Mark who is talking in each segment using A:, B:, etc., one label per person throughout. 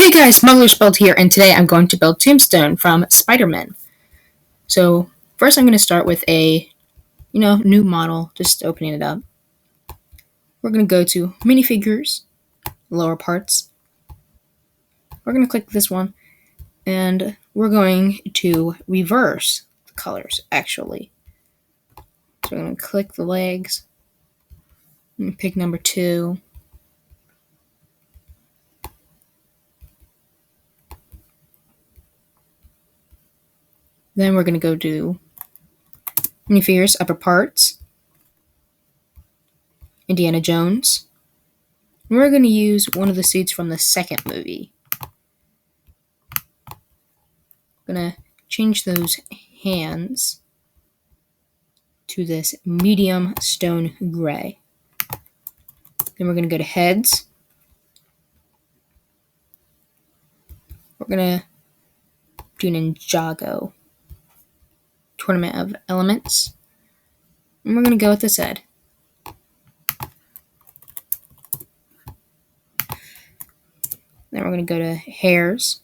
A: Hey guys, Smuggler's Build here, and today I'm going to build Tombstone from Spiderman. So first I'm going to start with a, new model, just opening it up. We're going to go to minifigures, lower parts. We're going to click this one, and we're going to reverse the colors, actually. So we're going to click the legs, and pick number 2. Then we're going to go to minifigures, upper parts, Indiana Jones. And we're going to use one of the suits from the second movie. I'm going to change those hands to this medium stone gray. Then we're going to go to heads. We're going to do Ninjago, Tournament of Elements. And we're going to go with this head. Then we're going to go to hairs.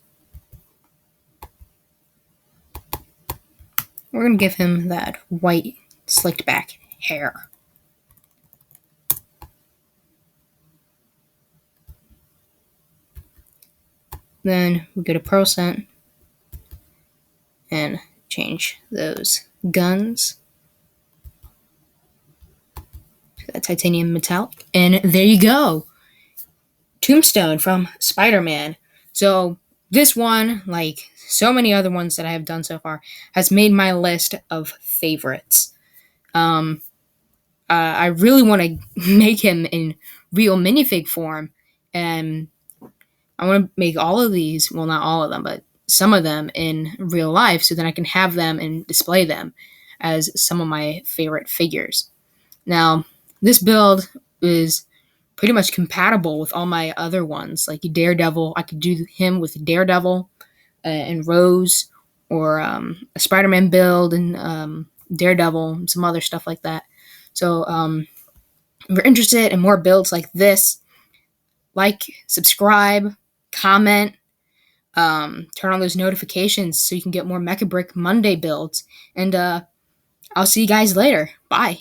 A: We're going to give him that white slicked back hair. Then we go to percent and change those guns to that titanium metallic. And there you go. Tombstone from Spider-Man. So this one, like so many other ones that I have done so far, has made my list of favorites. I really want to make him in real minifig form, and I want to make all of these, well, not all of them, but some of them in real life, so that I can have them and display them as some of my favorite figures. Now, this build is pretty much compatible with all my other ones, like Daredevil. I could do him with Daredevil and Rose, or a Spider-Man build and Daredevil and some other stuff like that. So if you're interested in more builds like this, like, subscribe, comment, turn on those notifications so you can get more Mecha Brick Monday builds. And I'll see you guys later. Bye.